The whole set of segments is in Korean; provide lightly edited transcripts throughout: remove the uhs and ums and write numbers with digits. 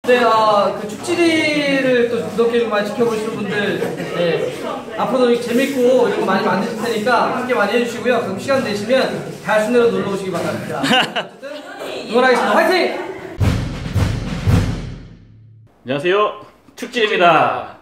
네, 그 축지리를 또 그렇게 좀 많이 지켜보시는 분들, 네, 앞으로도 재밌고 이런 거 많이 만드실 테니까 함께 많이 해주시고요. 그럼 시간 되시면 달순으로 놀러 오시기 바랍니다. 어쨌든 응원하겠습니다. 화이팅! 안녕하세요, 축지리입니다.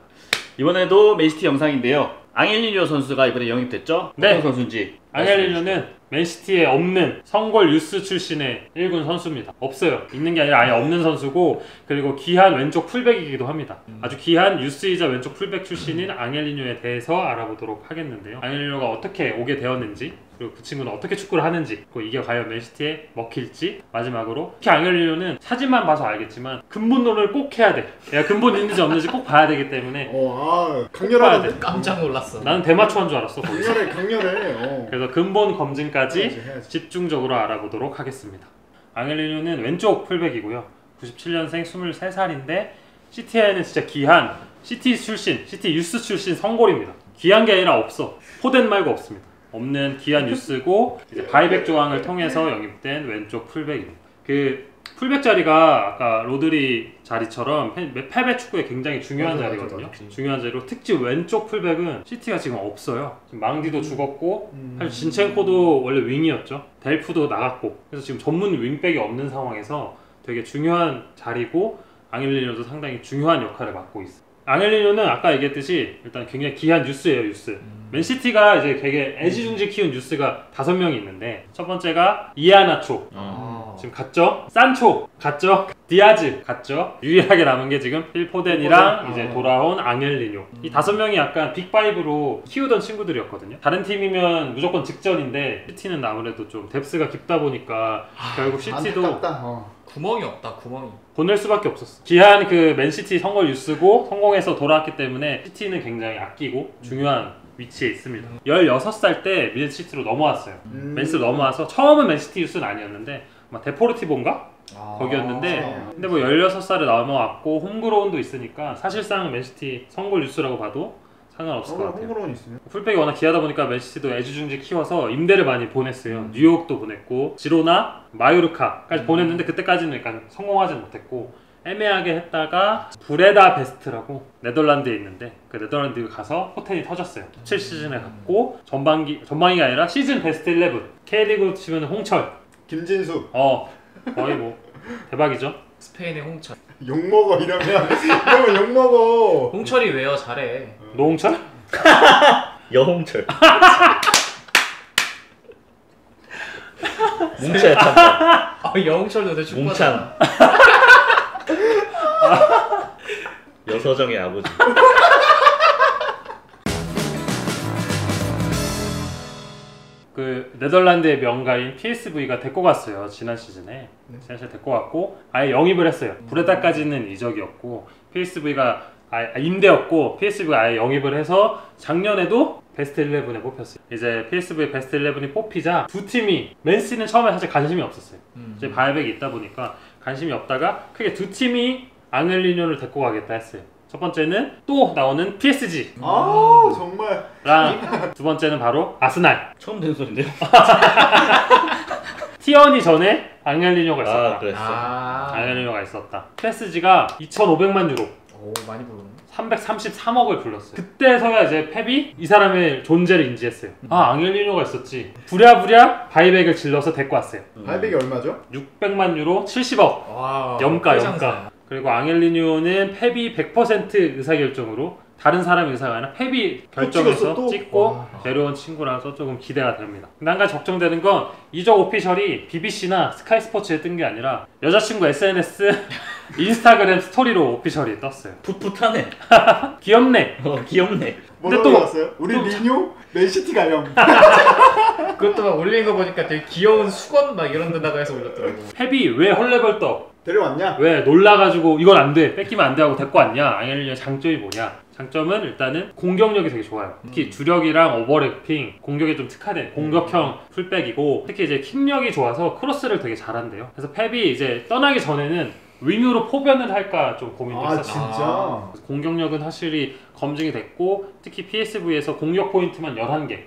이번에도 맨시티 영상인데요. 앙헬리뇨 선수가 이번에 영입됐죠? 네. 어떤 선수인지. 앙헬리뇨는 맨시티에 없는 성골 유스 출신의 1군 선수입니다. 없어요. 있는 게 아니라 아예 없는 선수고, 그리고 귀한 왼쪽 풀백이기도 합니다. 아주 귀한 유스이자 왼쪽 풀백 출신인 앙헬리뇨에 대해서 알아보도록 하겠는데요. 앙헬리뇨가 어떻게 오게 되었는지, 그리고 그 친구는 어떻게 축구를 하는지, 그리고 이게 과연 맨시티에 먹힐지, 마지막으로 특히 앙헬리뇨는 사진만 봐서 알겠지만 근본론을 꼭 해야 돼. 얘가 근본 있는지 없는지 꼭 봐야 되기 때문에 강렬하던데? 깜짝 놀랐어. 나는 대마초한 줄 알았어. 강렬해. 그래서 근본 검증까지 해야지. 집중적으로 알아보도록 하겠습니다. 앙헬리뇨는 왼쪽 풀백이고요. 97년생 23살인데 시티에는 진짜 귀한 시티 출신, 시티 유스 출신 성골입니다. 귀한 게 아니라 없어. 포덴 말고 없습니다. 없는 귀한 유스고 이제 바이백 조항을 통해서 영입된 왼쪽 풀백입니다. 그 풀백 자리가 아까 로드리 자리처럼 패배 축구에 굉장히 중요한 자리거든요. 중요한 자리로 특히 왼쪽 풀백은 시티가 지금 없어요. 지금 망디도 죽었고 사실 진첸코도 원래 윙이었죠. 델프도 나갔고, 그래서 지금 전문 윙백이 없는 상황에서 되게 중요한 자리고 앙헬리뇨도 상당히 중요한 역할을 맡고 있어요. 앙헬리뇨는 아까 얘기했듯이 일단 굉장히 귀한 유스예요, 유스. 맨시티가 이제 되게 애지중지 키운 유스가 5명이 있는데, 첫 번째가 이아나초, 지금 갔죠? 산초 갔죠? 디아즈 갔죠? 유일하게 남은 게 지금 필포덴이랑 이제 돌아온 앙헬리뇨. 이 5명이 약간 빅5로 키우던 친구들이었거든요. 다른 팀이면 무조건 직전인데 시티는 아무래도 좀 뎁스가 깊다 보니까 결국 시티도 구멍이 없다, 구멍이. 보낼 수밖에 없었어. 귀한 그 맨시티 성골 유스고 성공해서 돌아왔기 때문에 시티는 굉장히 아끼고 중요한 위치에 있습니다. 16살 때 맨시티로 넘어왔어요. 맨시티로 넘어와서 처음은 맨시티 유스는 아니었는데 아마 데포르티보인가? 거기였는데 근데 뭐 16살에 넘어왔고 홈그로운도 있으니까 사실상 맨시티 성골 유스라고 봐도 상관없을 것 같아요. 홈그로운 있으면? 풀백이 워낙 귀하다 보니까 맨시티도 애지중지 키워서 임대를 많이 보냈어요. 뉴욕도 보냈고 지로나, 마요르카까지 보냈는데 그때까지는 약간 성공하진 못했고 애매하게 했다가 브레다 베스트라고 네덜란드에 있는데 그 네덜란드 가서 포텐이 터졌어요. 7시즌에 갔고 전반기가 아니라 시즌 베스트 11 K리그 치면 홍철, 김진수 거의 뭐 대박이죠. 스페인의 홍철. 욕먹어 이러면 욕먹어. 홍철이 왜요? 잘해. 노홍철? 여홍철. 뭉쳐야 찬다. 여홍철도 내 축구. 뭉찬. 여서정의 아버지. 그 네덜란드의 명가인 PSV가 데리고 갔어요. 지난 시즌에. 지난 시즌에 데리고 갔고 아예 영입을 했어요. 브레다까지는 이적이었고 PSV가 임대였고 PSV가 아예 영입을 해서 작년에도 베스트 11에 뽑혔어요. 이제 PSV 베스트 11이 뽑히자 두 팀이, 맨시티는 처음에 사실 관심이 없었어요. 이제 바이백이 있다 보니까 관심이 없다가 크게 두 팀이 앙헬리뇨를 데리고 가겠다 했어요. 첫 번째는 또 나오는 PSG 정말. 두 번째는 바로 아스날. 처음 듣는 소린데요? 티어니 전에 앙헬리뇨가 있었다. 그랬어. 앙헬리뇨가 있었다. PSG가 2,500만 유로, 오, 많이 불렀네. 333억을 불렀어요. 그때서야 이제 펩이 이 사람의 존재를 인지했어요. 앙헬리뇨가 있었지. 부랴부랴 바이백을 질러서 데리고 왔어요. 바이백이 얼마죠? 600만 유로 70억. 와, 염가. 그리고 앙헬리뇨는 펩이 100% 의사결정으로, 다른 사람의 의사가 아니라 펩이 결정해서 찍고 내려온 친구라서 조금 기대가 됩니다. 근데 한 가지 걱정되는 건 이적 오피셜이 BBC나 스카이 스포츠에 뜬 게 아니라 여자친구 SNS 인스타그램 스토리로 오피셜이 떴어요. 풋풋하네. 귀엽네. 귀엽네. 뭐라고 나왔어요? 우리 리뉴 맨시티 가요. 그것도 막 올린 거 보니까 되게 귀여운 수건 막 이런 데다가 해서 올렸더라고. 펩이 왜 헐레벌떡, 데려왔냐? 왜 놀라가지고 이건 안 돼, 뺏기면 안 돼 하고 데리고 왔냐? 앙헬리뇨 장점이 뭐냐? 장점은 일단은 공격력이 되게 좋아요. 특히 주력이랑 오버래핑, 공격에 좀 특화된 공격형 풀백이고, 특히 이제 킥력이 좋아서 크로스를 되게 잘한대요. 그래서 펩이 이제 떠나기 전에는 윙으로 포변을 할까 좀 고민했었어요. 진짜? 공격력은 확실히 검증이 됐고, 특히 PSV에서 공격 포인트만 11개.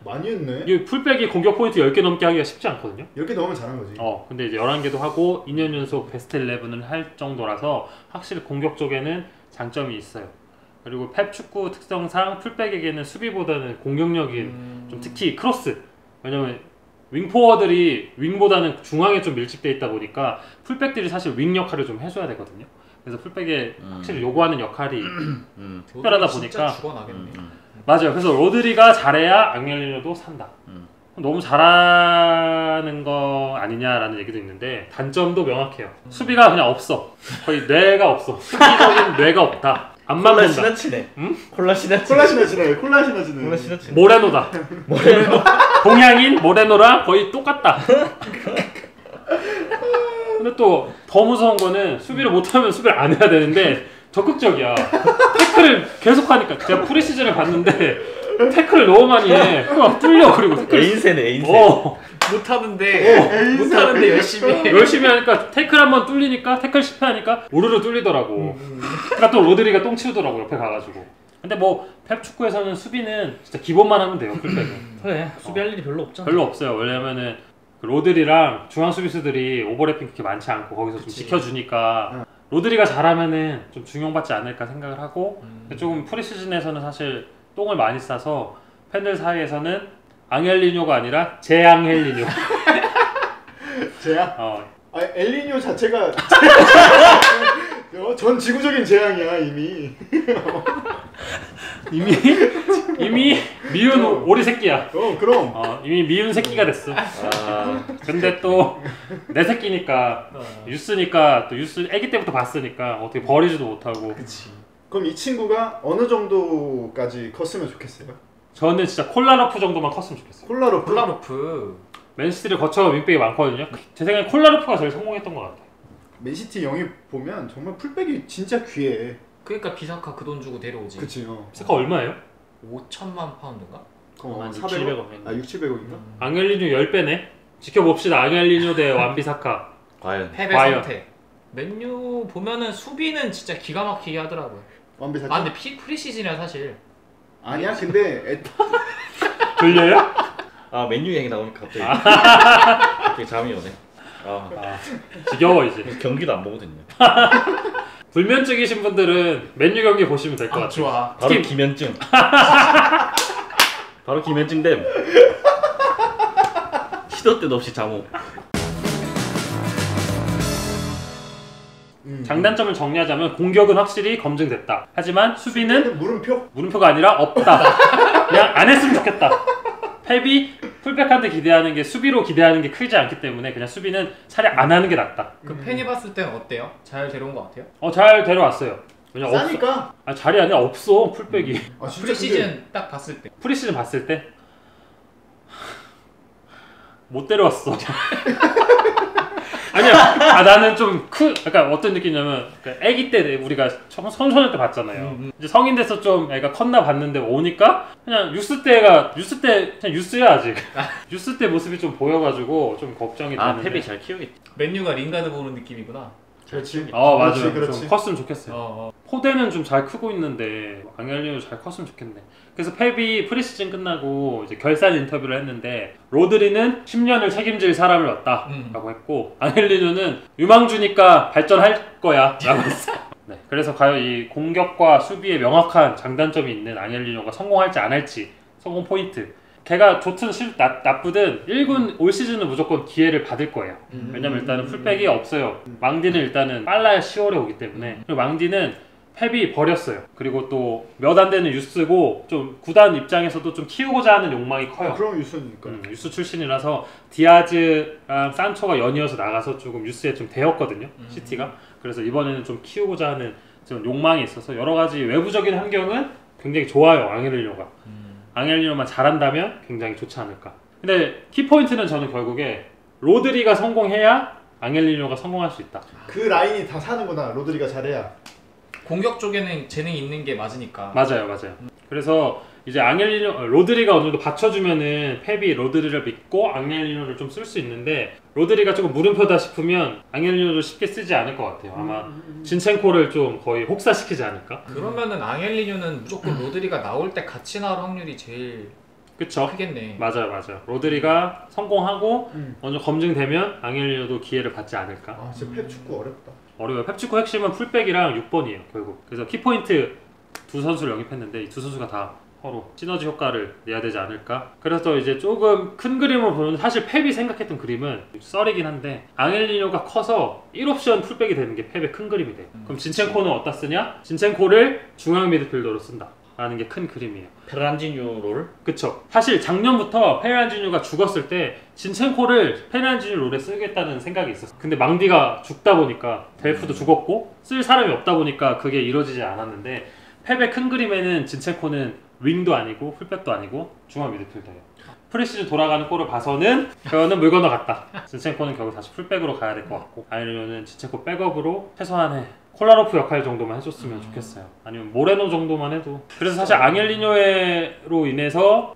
많이 했네. 이 풀백이 공격 포인트 10개 넘게 하기가 쉽지 않거든요. 이렇게 넣으면 잘한 거지. 근데 이제 11개도 하고 2년 연속 베스트 11을 할 정도라서 확실히 공격 쪽에는 장점이 있어요. 그리고 펩 축구 특성상 풀백에게는 수비보다는 공격력이 좀 특히 크로스. 왜냐면 윙포워들이 윙보다는 중앙에 좀 밀집돼 있다 보니까 풀백들이 사실 윙 역할을 좀 해줘야 되거든요. 그래서 풀백에 확실히 요구하는 역할이 특별하다 보니까 진짜 죽어나겠네. 맞아요. 그래서 로드리가 잘해야 앙헬리뇨도 산다. 너무 잘하는 거 아니냐라는 얘기도 있는데 단점도 명확해요. 수비가 그냥 없어. 거의 뇌가 없어. 수비적인 뇌가 없다. 안만 콜라 본다. 시나치네. 응? 콜라 시나치. 콜라 시나지네. 콜라 시나지네. 콜라 시나치. 모레노다. 동양인 모레노랑 거의 똑같다. 근데 또 더 무서운 거는 수비를 못하면 수비를 안 해야 되는데 적극적이야. 태클을 계속 하니까 제가 프리시즌을 봤는데 태클을 너무 많이 해. 막 뚫려. 그리고 태클 에인세네 에인세. 못하는데 열심히 해. 열심히 하니까 태클 한번 뚫리니까 태클 실패하니까 우르르 뚫리더라고. 그러니까 또 로드리가 똥 치우더라고 옆에 가가지고. 근데 뭐 펩 축구에서는 수비는 진짜 기본만 하면 돼요. 풀백은. 그래 수비할 일이 별로 없잖아. 별로 없어요. 왜냐면은 그 로드리랑 중앙 수비수들이 오버래핑 그렇게 많지 않고 거기서 좀 지켜주니까 로드리가 잘하면은 좀 중용받지 않을까 생각을 하고 근데 조금 프리시즌에서는 사실 똥을 많이 싸서 팬들 사이에서는 앙헬리뇨가 아니라 제앙헬리뇨. 재앙? 어, 아 엘니뇨 자체가 전 지구적인 재앙이야 이미. 이미 미운 오리 새끼야. 그럼. 이미 미운 새끼가 됐어. 아 근데 또 내 새끼니까 유스니까 또 유스 아기 때부터 봤으니까 어떻게 버리지도 못하고. 그럼 이 친구가 어느 정도까지 컸으면 좋겠어요? 저는 진짜 콜라로프 정도만 컸으면 좋겠어요. 콜라로프. 맨시티를 거쳐 윙백이 많거든요. 제 생각에 콜라로프가 제일 성공했던 것 같아요. 맨시티 영입 보면 정말 풀백이 진짜 귀해. 그러니까 비사카 그 돈 주고 데려오지. 그치. 스카 얼마예요? 5천만 파운드인가? 한 400억? 600억. 아 6,700억인가? 앙헬리뇨 10배네? 지켜봅시다. 앙헬리뇨 대 완비사카. 과연. 패배 과연. 선택. 맨유 보면은 수비는 진짜 기가 막히게 하더라고요. 완비사카? 아 근데 프리시즌이야 사실. 아니야 근데 들려요? 아 메뉴 얘기 나오니까 갑자기 잠이 오네. 지겨워 이제. 경기도 안 보거든요. 불면증이신 분들은 맨유 경기 보시면 될 것 같아요. 좋아. 바로 팀. 김현증. 바로 김현증 됨. 시도 때도 없이 잠오. 장단점을 정리하자면 공격은 확실히 검증됐다. 하지만 수비는 물음표? 물음표가 아니라 없다. 그냥 안 했으면 좋겠다. 펩이 풀백한테 기대하는 게 수비로 기대하는 게 크지 않기 때문에 그냥 수비는 차라리 안 하는 게 낫다. 그 팬이 봤을 때는 어때요? 잘 데려온 것 같아요? 잘 데려왔어요. 그냥 싸니까? 자리 안에 없어 풀백이. 아 진짜 프리시즌 딱 봤을 때. 프리시즌 봤을 때 못 데려왔어. 아니야. 나는 좀 약간 어떤 느낌이냐면 아기 때 우리가 청소년 때 봤잖아요. 이제 성인 돼서 좀 애가 컸나 봤는데 오니까 그냥 유스 때 그냥 유스야 아직. 유스 때 모습이 좀 보여가지고 좀 걱정이 되는데. 펩이 잘 키우겠지. 맨유가 링가드 보는 느낌이구나. 그렇지. 맞아요. 그렇지. 좀 컸으면 좋겠어요. 포대는 좀 잘 크고 있는데 앙헬리뇨 잘 컸으면 좋겠네. 그래서 펩이 프리시즌 끝나고 이제 결산 인터뷰를 했는데 로드리는 10년을 책임질 사람을 얻다라고 했고 앙헬리뇨는 유망주니까 발전할 거야라고 했어요. 네, 그래서 과연 이 공격과 수비에 명확한 장단점이 있는 앙헬리뇨가 성공할지 안 할지 성공 포인트. 걔가 좋든 나쁘든 1군 올 시즌은 무조건 기회를 받을 거예요. 왜냐면 일단은 풀백이 없어요. 망디는 일단은 빨라야 10월에 오기 때문에. 그리고 망디는 펩이 버렸어요. 그리고 또 몇 안 되는 유스고 좀 구단 입장에서도 좀 키우고자 하는 욕망이 커요. 그럼 유스니까. 유스 출신이라서 디아즈랑 산초가 연이어서 나가서 조금 유스에 좀 되었거든요. 시티가. 그래서 이번에는 좀 키우고자 하는 좀 욕망이 있어서 여러 가지 외부적인 환경은 굉장히 좋아요. 앙헬리뇨가. 앙헬리뇨만 잘한다면 굉장히 좋지 않을까. 근데 키포인트는 저는 결국에 로드리가 성공해야 앙헬리뇨가 성공할 수 있다. 그 라인이 다 사는구나. 로드리가 잘해야. 공격 쪽에는 재능이 있는 게 맞으니까. 맞아요. 그래서 이제 로드리가 어느 정도 받쳐주면은 펩이 로드리를 믿고 앙헬리뇨를 좀 쓸 수 있는데 로드리가 조금 물음표다 싶으면 앙헬리뇨를 쉽게 쓰지 않을 것 같아요. 아마 진첸코를 좀 거의 혹사시키지 않을까? 그러면은 앙헬리뇨는 무조건 로드리가 나올 때 같이 나올 확률이 제일 그쵸? 크겠네. 맞아요. 로드리가 성공하고 어느 정도 검증되면 앙헬리뇨도 기회를 받지 않을까. 아 진짜 펩 축구 어렵다. 어려워요. 펩축구 핵심은 풀백이랑 6번이에요 결국. 그래서 키포인트 두 선수를 영입했는데 이 두 선수가 다 서로 시너지 효과를 내야 되지 않을까. 그래서 이제 조금 큰 그림으로 보면 사실 펩이 생각했던 그림은 썰이긴 한데 앙헬리뇨가 커서 1옵션 풀백이 되는 게 펩의 큰 그림이 돼요. 그럼 진첸코는 어디다 쓰냐? 진첸코를 중앙 미드필더로 쓴다 라는 게 큰 그림이에요. 페란지뉴 롤. 그쵸. 사실 작년부터 페란지뉴가 죽었을 때 진첸코를 페란지뉴 롤에 쓰겠다는 생각이 있었어. 근데 망디가 죽다 보니까 델프도 죽었고 쓸 사람이 없다 보니까 그게 이루어지지 않았는데 펩의 큰 그림에는 진첸코는 윙도 아니고 풀백도 아니고 중앙 미드필더예요. 프리시즌 돌아가는 꼴을 봐서는 그거는 물 건너갔다. 진첸코는 결국 다시 풀백으로 가야 될 것 같고 아니면은 진첸코 백업으로 최소한의 콜라로프 역할 정도만 해줬으면 좋겠어요. 아니면 모레노 정도만 해도. 그래서 사실 앙헬리뇨로 인해서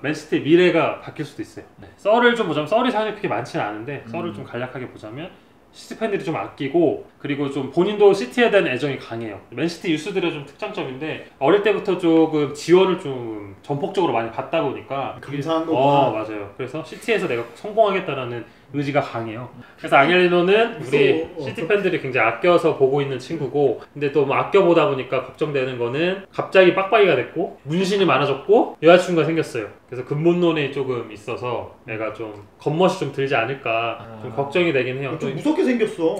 맨시티의 미래가 바뀔 수도 있어요. 썰을 좀 보자면 썰이 사실 그렇게 많지는 않은데 썰을 좀 간략하게 보자면 시티 팬들이 좀 아끼고 그리고 좀 본인도 시티에 대한 애정이 강해요. 맨시티 유스들의 좀 특장점인데 어릴 때부터 조금 지원을 좀 전폭적으로 많이 받다 보니까 감사한 거구나. 맞아요. 그래서 시티에서 내가 성공하겠다라는 의지가 강해요. 그래서 앙헬리노는 우리 시티 팬들이 굉장히 아껴서 보고 있는 친구고 근데 또 뭐 아껴보다 보니까 걱정되는 거는 갑자기 빡빡이가 됐고 문신이 많아졌고 여자친구가 생겼어요. 그래서 근본론이 조금 있어서 내가 좀 겉멋이 좀 들지 않을까 좀 걱정이 되긴 해요. 좀 무섭게 생겼어.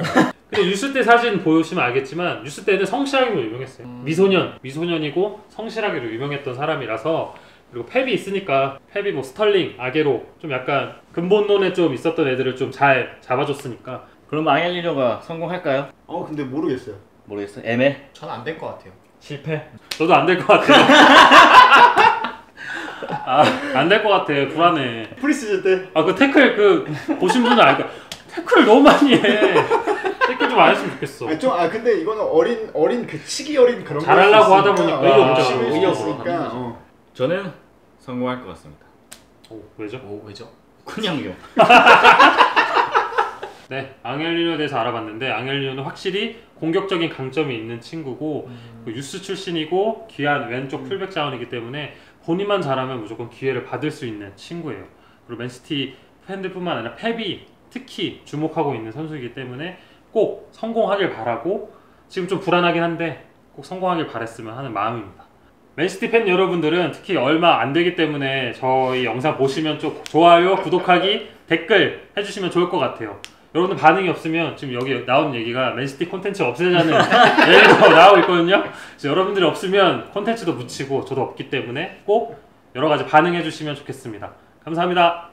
근데 유스 때 사진 보시면 알겠지만 유스 때는 성실하기로 유명했어요. 미소년이고 성실하기로 유명했던 사람이라서 그리고 펩이 있으니까 펩이 뭐 스털링, 아게로 좀 약간 근본론에 좀 있었던 애들을 좀 잘 잡아줬으니까 그럼 앙헬리뇨가 성공할까요? 근데 모르겠어요. 모르겠어. 애매. 전 안 될 것 같아요. 실패. 저도 안 될 것 같아요. 안 될 것 같아. 불안해. 프리시즌 때 그 태클 보신 분은 알 거야. 태클 너무 많이 해. 태클 좀 안 했으면 좋겠어. 근데 이거는 어린 그 치기 어린 그런 잘하려고 하다 보니까 의욕적으로. 저는 성공할 것 같습니다. 왜죠? 왜죠? 그냥요. 네, 앙헬리뇨에 대해서 알아봤는데 앙헬리뇨는 확실히 공격적인 강점이 있는 친구고 유스 출신이고 귀한 왼쪽 풀백 자원이기 때문에 본인만 잘하면 무조건 기회를 받을 수 있는 친구예요. 그리고 맨시티 팬들뿐만 아니라 펩이 특히 주목하고 있는 선수이기 때문에 꼭 성공하길 바라고 지금 좀 불안하긴 한데 꼭 성공하길 바랬으면 하는 마음입니다. 맨시티 팬 여러분들은 특히 얼마 안 되기 때문에 저희 영상 보시면 좀 좋아요, 구독하기, 댓글 해주시면 좋을 것 같아요. 여러분들 반응이 없으면 지금 여기 나온 얘기가 맨시티 콘텐츠 없애자는 얘기도 나오고 있거든요. 그래서 여러분들이 없으면 콘텐츠도 묻히고 저도 없기 때문에 꼭 여러 가지 반응해 주시면 좋겠습니다. 감사합니다.